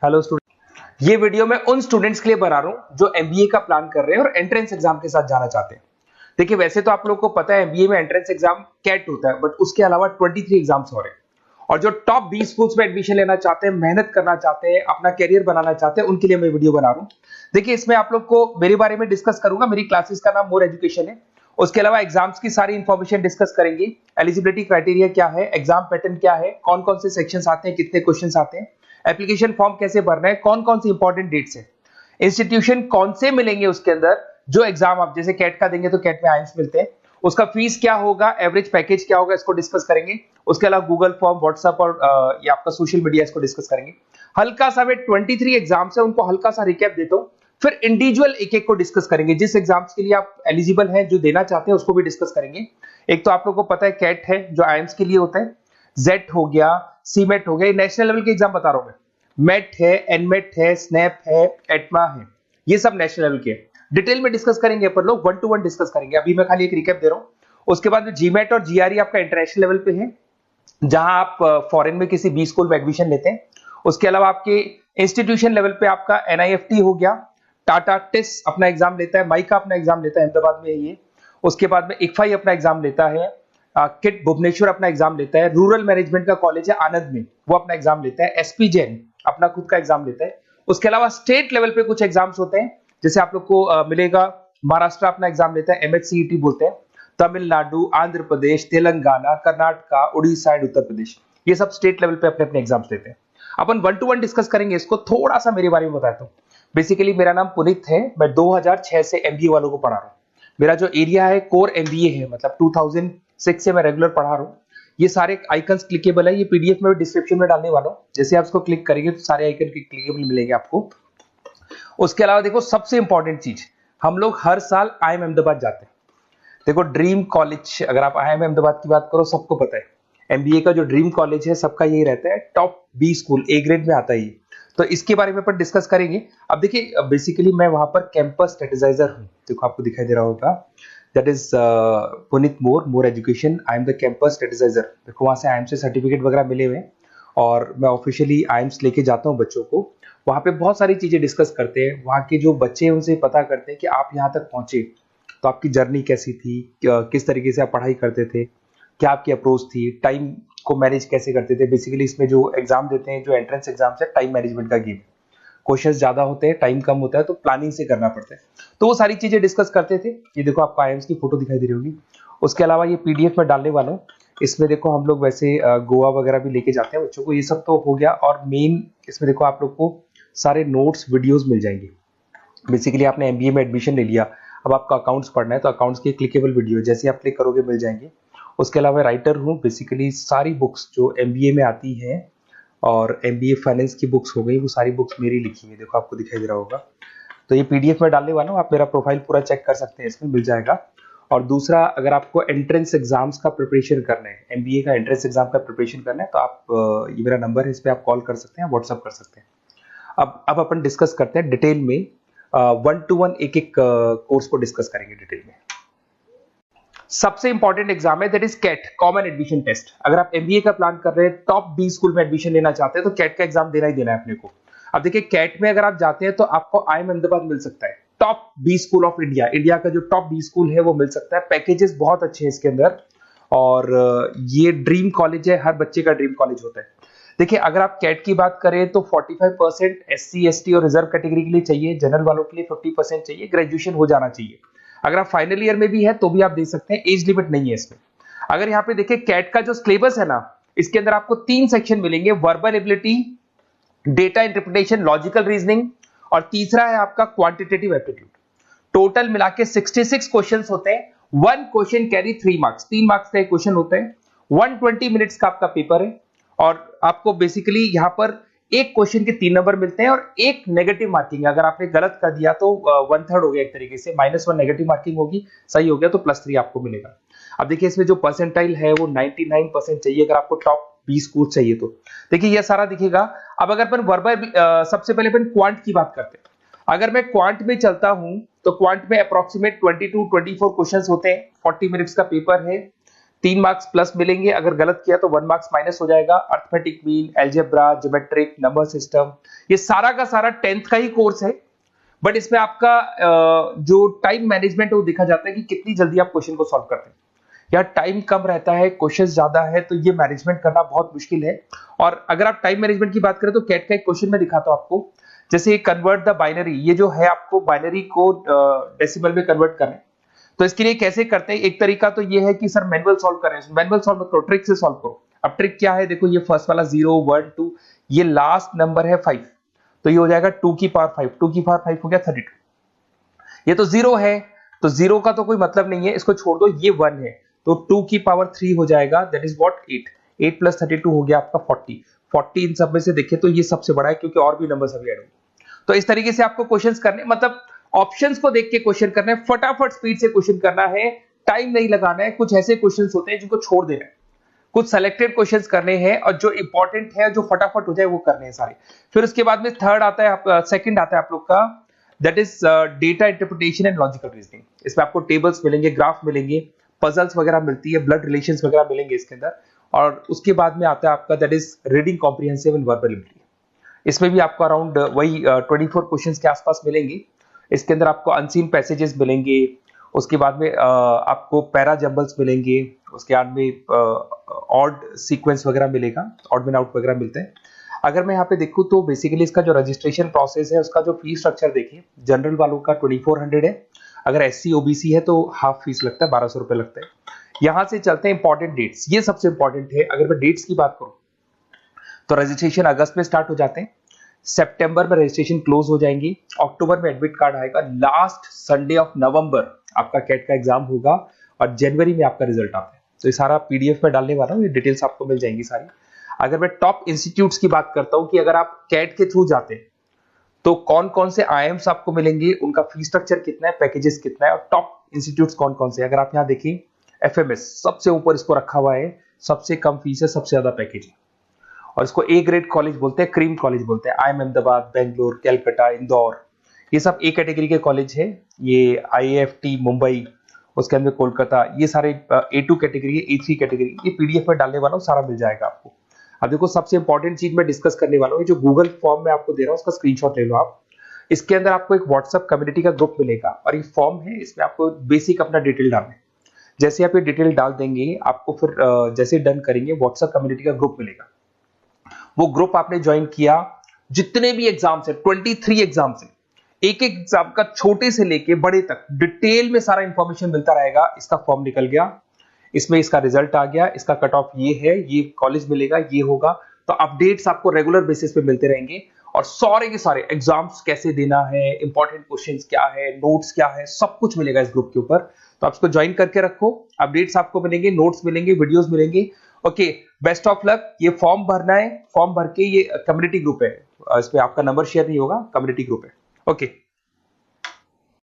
Hello student, ये video मैं उन स्टूडेंट्स के लिए बना रहा हूं जो एमबीए का प्लान कर रहे हैं और एंट्रेंस एग्जाम के साथ जाना चाहते हैं। देखिए, वैसे तो आप लोगों को पता है एमबीए में एंट्रेंस एग्जाम कैट होता है, बट उसके अलावा 23 एग्जाम्स हो रहे हैं। और जो टॉप 20 स्कूल्स में एडमिशन लेना चाहते हैं, मेहनत करना चाहते हैं, अपना कैरियर बनाना चाहते हैं, उनके लिए मैं वीडियो बना रहा हूं। देखिए, इसमें आप लोग को मेरे बारे में डिस्कस करूंगा। मेरी क्लासेस का नाम मोर एजुकेशन है। उसके अलावा एग्जाम्स की सारी इंफॉर्मेशन डिस्कस करेंगे। एलिजिबिलिटी क्राइटेरिया क्या है, एग्जाम पैटर्न क्या है, कौन कौन से सेक्शंस आते हैं, कितने क्वेश्चंस आते हैं, एप्लीकेशन फॉर्म कैसे भरना है, कौन कौन सी इंपॉर्टेंट डेट्स है, इंस्टीट्यूशन कौन से मिलेंगे उसके अंदर, जो एग्जाम आप जैसे कैट का देंगे तो कैट में आइम्स मिलते हैं, उसका फीस क्या होगा, एवरेज पैकेज क्या होगा, इसको डिस्कस करेंगे। उसके अलावा गूगल फॉर्म, व्हाट्सएप और ये आपका सोशल मीडिया, इसको डिस्कस करेंगे। हल्का सा वे 23 एग्जाम्स है, उनको हल्का सा रिकैप देता हूं, फिर इंडिविजुअल एक एक को डिस्कस करेंगे। जिस एग्जाम्स के लिए आप एलिजिबल हैं, जो देना चाहते हैं, उसको भी डिस्कस करेंगे। एक तो आप लोगों को पता है कैट है जो आइम्स के लिए होता है, जेट हो गया, सीमेट हो गया, नेशनल लेवल के एग्जाम बता रहा हूं मैं। मेट है, एनमेट है, स्नैप है, एटमा है, ये सब नेशनल लेवल के। डिटेल में डिस्कस करेंगे अपन लोग, 1 to 1 डिस्कस करेंगे। अभी मैं खाली एक रिकैप दे रहा हूं। उसके बाद में जीमेट और जीआरई आपका इंटरनेशनल लेवल पे है, जहां आप फॉरेन में किसी बी स्कूल में एडमिशन लेते हैं। उसके अलावा आपके इंस्टीट्यूशन लेवल पे आपका एनआईएफटी हो गया, टाटा टिस अपना एग्जाम लेता है, माइका अपना एग्जाम लेता है, अहमदाबाद में है ये। उसके बाद में इक्फाई अपना एग्जाम लेता है, किट भुवनेश्वर अपना एग्जाम लेता है, रूरल मैनेजमेंट का कॉलेज है आनंद में, वो अपना एग्जाम लेता है, एसपी जैन अपना खुद का एग्जाम लेता है। उसके अलावा स्टेट लेवल पे कुछ एग्जाम्स होते हैं, जैसे आप लोग को मिलेगा, महाराष्ट्र अपना एग्जाम लेता है, एमएचसीईटी बोलते हैं, तमिलनाडु, आंध्र प्रदेश, तेलंगाना, कर्नाटका, उड़ीसा एंड उत्तर प्रदेश, ये सब स्टेट लेवल पे अपने अपने एग्जाम्स लेते हैं। अपन 1 to 1 डिस्कस करेंगे इसको। थोड़ा सा मेरे बारे में बताता हूँ। बेसिकली मेरा नाम पुनीत है, मैं 2006 से एमबीए वालों को पढ़ा रहा हूँ। मेरा जो एरिया है कोर एमबीए है, मतलब 2006 से मैं रेगुलर पढ़ा रहा हूँ। ये सारे आइकन्स क्लिकेबल है, ये पीडीएफ में डिस्क्रिप्शन में डालने वाला हूँ। जैसे आप इसको क्लिक करेंगे तो सारे आइकन क्लिकेबल मिलेंगे आपको। उसके अलावा देखो, सबसे इंपॉर्टेंट चीज, हम लोग हर साल आईएम अहमदाबाद जाते हैं। देखो, ड्रीम कॉलेज, अगर आप आईएम अहमदाबाद की बात करो, सबको पता है एमबीए का जो ड्रीम कॉलेज है सबका यही रहता है, top B school, A grade में आता है ये। तो इसके बारे में अपन डिस्कस करेंगे। अब देखिए, बेसिकली मैं वहां पर कैंपस स्ट्रेटेजाइजर हूँ। देखो, आपको दिखाई दे रहा होगा, that is Punit More education, I am the campus strategizer. देखो, वहां से आईएम से सर्टिफिकेट वगैरह मिले हुए हैं और मैं ऑफिशियली आईएम्स लेके जाता हूँ बच्चों को। वहां पे बहुत सारी चीजें डिस्कस करते हैं, वहां के जो बच्चे हैं उनसे पता करते हैं कि आप यहाँ तक पहुंचे तो आपकी जर्नी कैसी थी, किस तरीके से आप पढ़ाई करते थे, क्या आपकी अप्रोच थी, टाइम को मैनेज कैसे करते थे। बेसिकली इसमें जो एग्जाम देते हैं, जो एंट्रेंस एग्जाम है, टाइम मैनेजमेंट का गेम। क्वेश्चंस ज्यादा होते हैं, टाइम कम होता है, तो प्लानिंग से करना पड़ता है। तो वो सारी चीजें डिस्कस करते थे। ये देखो, आपको आईएम्स की फोटो दिखाई दे रही होगी। उसके अलावा ये पीडीएफ में डालने वाला हूँ। इसमें देखो, हम लोग वैसे गोवा वगैरह भी लेके जाते हैं बच्चों को। ये सब तो हो गया। और मेन इसमें देखो, आप लोग को सारे नोट्स, वीडियोस मिल जाएंगे। बेसिकली आपने एमबीए में एडमिशन ले लिया, अब आपका अकाउंट्स पढ़ना है तो अकाउंट्स की क्लिकेबल वीडियो जैसे आप क्लिक करोगे मिल जाएंगे। उसके अलावा राइटर हूँ, बेसिकली सारी बुक्स जो एमबीए में आती हैं और एमबीए फाइनेंस की बुक्स हो गई, वो सारी बुक्स मेरी लिखी है। देखो, आपको दिखाई दे रहा होगा। तो ये पीडीएफ में डालने वाला हूँ, आप मेरा प्रोफाइल पूरा चेक कर सकते हैं, इसमें मिल जाएगा। और दूसरा, अगर आपको एंट्रेंस एग्जाम्स का प्रिपरेशन करना है, एमबीए का एंट्रेंस एग्जाम का प्रिपरेशन करना है, तो आप ये मेरा नंबर है, इस पर आप कॉल कर सकते हैं, व्हाट्सअप कर सकते हैं। अब अपन डिस्कस करते हैं डिटेल में, 1 to 1 एक एक कोर्स को डिस्कस करेंगे डिटेल में। सबसे इंपॉर्टेंट एग्जाम है, that is CAT, common admission test. अगर आप एमबीए का प्लान कर रहे हैं, टॉप बी स्कूल में एडमिशन लेना चाहते हैं, तो कैट का एग्जाम देना ही देना है अपने को। अब देखिए, कैट में अगर आप जाते हैं तो आपको आईएम अहमदाबाद मिल सकता है, top B school of India, India का जो टॉप बी स्कूल है वो मिल सकता है। पैकेजेस बहुत अच्छे हैं इसके अंदर, और ये ड्रीम कॉलेज है, हर बच्चे का ड्रीम कॉलेज होता है। देखिए, अगर आप कैट की बात करें तो 45% एससी एसटी और रिजर्व कैटेगरी के लिए चाहिए, जनरल वालों के लिए 50% चाहिए, ग्रेजुएशन हो जाना चाहिए। अगर आप फाइनल ईयर में भी है तो भी आप दे सकते हैं, एज लिमिट नहीं है इसमें। अगर यहाँ पे देखिए, कैट का जो सिलेबस है ना, इसके अंदर आपको 3 सेक्शन मिलेंगे, verbal ability, data interpretation, logical reasoning, और तीसरा है आपका क्वांटिटेटिव एप्टीट्यूड। टोटल मिला के 66 क्वेश्चन होते हैं। 1 क्वेश्चन कैरी 3 मार्क्स, 3 मार्क्स का क्वेश्चन होता है। 120 मिनट्स का आपका पेपर है, और आपको बेसिकली यहाँ पर एक क्वेश्चन के 3 नंबर मिलते हैं और एक नेगेटिव मार्किंग। अगर आपने गलत कर दिया तो 1/3 हो गया एक तरीके से, -1 नेगेटिव मार्किंग होगी, सही हो गया तो +3 आपको मिलेगा। अब देखिए, इसमें जो परसेंटाइल है वो 99% चाहिए अगर आपको टॉप 20 स्कोर चाहिए तो। देखिए, ये सारा दिखेगा। अब अगर अपन वर्बल, सबसे पहले अपन क्वांट की बात करते हैं। अगर मैं क्वांट में चलता हूं तो क्वांट में अप्रोक्सीमेट 22-24 क्वेश्चंस होते हैं, 40 मिनट्स का पेपर है, 3 मार्क्स प्लस मिलेंगे, अगर गलत किया तो 1 मार्क्स माइनस हो जाएगा। Arithmetic mean, algebra, geometric, number system, ये सारा का सारा 10th का ही कोर्स है। बट इसमें आपका जो टाइम मैनेजमेंट है वो देखा जाता है कि कितनी जल्दी आप क्वेश्चन को सॉल्व करते हैं। या टाइम कम रहता है, क्वेश्चन ज्यादा है, तो ये मैनेजमेंट करना बहुत मुश्किल है। और अगर आप टाइम मैनेजमेंट की बात करें तो कैट का एक क्वेश्चन मैं दिखाता हूं आपको। जैसे कन्वर्ट द बाइनरी, ये जो है आपको बाइनरी को डेसिमल में कन्वर्ट करना है। तो इसके लिए कैसे करते हैं, एक तरीका तो ये है कि सर मैनुअल सॉल्व करें। मैनुअल सॉल्व करो, ट्रिक से सॉल्व करो। अब ट्रिक क्या है, देखो ये फर्स्ट वाला 0 1 2, ये लास्ट नंबर है 5, तो ये हो जाएगा 2 की पावर 5, 2 की पावर 5 हो गया 32। ये तो 0 है, तो 0 का तो कोई मतलब नहीं है, इसको छोड़ दो, ये 1 है, तो 2 की पावर 3 हो जाएगा, दैट इज व्हाट 8। 8 प्लस 32 हो गया आपका 40। 40 इन सब में से देखें तो ये सबसे बड़ा है, क्योंकि और भी नंबर अभी ऐड होंगे। तो इस तरीके से आपको क्वेश्चंस करने, मतलब ऑप्शंस को देख के क्वेश्चन करना है, फटाफट स्पीड से क्वेश्चन करना है, टाइम नहीं लगाना है। कुछ ऐसे क्वेश्चंस होते हैं जिनको छोड़ देना है, कुछ सेलेक्टेड क्वेश्चंस करने हैं, और जो इंपॉर्टेंट है, जो फटाफट हो जाए वो करने हैं सारे। फिर उसके बाद में थर्ड आता है, सेकंड आता है आप लोग का, that is data interpretation and logical reasoning. इसमें आपको टेबल्स मिलेंगे, ग्राफ मिलेंगे, पजल्स वगैरह मिलती है, ब्लड रिलेशंस वगैरह मिलेंगे इसके अंदर। और उसके बाद में आता है आपका that is reading comprehensive and verbal ability. इसमें भी आपको अराउंड वही 24 क्वेश्चंस के आसपास मिलेंगे। इसके अंदर आपको अनसीन पैसेजेस मिलेंगे, उसके बाद में आपको पैरा जंबल्स मिलेंगे, उसके बाद में ऑड सीक्वेंस वगैरह मिलेगा, ऑड मैन आउट वगैरह मिलते हैं। अगर मैं यहाँ पे देखूँ तो बेसिकली इसका जो रजिस्ट्रेशन प्रोसेस है, उसका जो फीस स्ट्रक्चर देखिए, जनरल वालों का 2400 है, अगर SC OBC है तो हाफ फीस लगता है, 1200 रुपए लगता है। यहाँ से चलते हैं इंपॉर्टेंट डेट्स, ये सबसे इंपॉर्टेंट है। अगर मैं डेट्स की बात करूँ तो रजिस्ट्रेशन अगस्त में स्टार्ट हो जाते हैं, सितंबर में रजिस्ट्रेशन क्लोज हो जाएंगी, अक्टूबर में एडमिट कार्ड आएगा, लास्ट संडे ऑफ नवंबर आपका कैट का एग्जाम होगा, और जनवरी में आपका रिजल्ट आता है। तो ये सारा PDF में डालने वाला हूँ, ये डिटेल्स आपको मिल जाएंगी सारी। अगर मैं टॉप इंस्टीट्यूट्स की बात करता हूँ कि अगर आप कैट के थ्रू जाते हैं तो कौन कौन से IIMs आपको मिलेंगे, उनका फीस स्ट्रक्चर कितना है, पैकेजेस कितना है, और टॉप इंस्टीट्यूट्स कौन कौन से। अगर आप यहाँ देखिए, FMS सबसे ऊपर इसको रखा हुआ है, सबसे कम फीस है, सबसे ज्यादा पैकेज है, और इसको A ग्रेड कॉलेज बोलते हैं, क्रीम कॉलेज बोलते हैं। IIM अहमदाबाद, बेंगलोर, कैलकाटा, इंदौर, ये सब A कैटेगरी के कॉलेज है। ये IIFT मुंबई, उसके अंदर कोलकाता, ये सारे A2 कैटेगरी, A3 कैटेगरी। ये PDF में डालने वाला हूँ, सारा मिल जाएगा आपको। अब देखो सबसे इंपॉर्टेंट चीज मैं डिस्कस करने वाला हूँ, जो गूगल फॉर्म में आपको दे रहा हूँ, उसका स्क्रीनशॉट ले लो आप। इसके अंदर आपको एक व्हाट्सएप कम्युनिटी का ग्रुप मिलेगा, और ये फॉर्म है, इसमें आपको बेसिक अपना डिटेल डालना है। जैसे आप ये डिटेल डाल देंगे, आपको फिर जैसे डन करेंगे, व्हाट्सएप कम्युनिटी का ग्रुप मिलेगा। वो ग्रुप आपने ज्वाइन किया, जितने भी एग्जाम्स है, 23 एग्जाम्स है, एक एक एग्जाम का छोटे से लेके बड़े तक डिटेल में सारा इंफॉर्मेशन मिलता रहेगा। इसका फॉर्म निकल गया, इसमें इसका रिजल्ट आ गया, इसका कट ऑफ ये है, ये कॉलेज मिलेगा, ये होगा। तो अपडेट्स आपको रेगुलर बेसिस पे मिलते रहेंगे, और सारे के सारे एग्जाम्स कैसे देना है, इंपॉर्टेंट क्वेश्चंस क्या है, नोट्स क्या है, सब कुछ मिलेगा इस ग्रुप के ऊपर। तो आप इसको ज्वाइन करके रखो, अपडेट्स आपको मिलेंगे, नोट्स मिलेंगे, वीडियोस मिलेंगे। Okay, best of luck. ये फॉर्म भरना है, फॉर्म भर के, ये कम्युनिटी ग्रुप है, इसमें आपका नंबर शेयर नहीं होगा, कम्युनिटी ग्रुप है। ओके।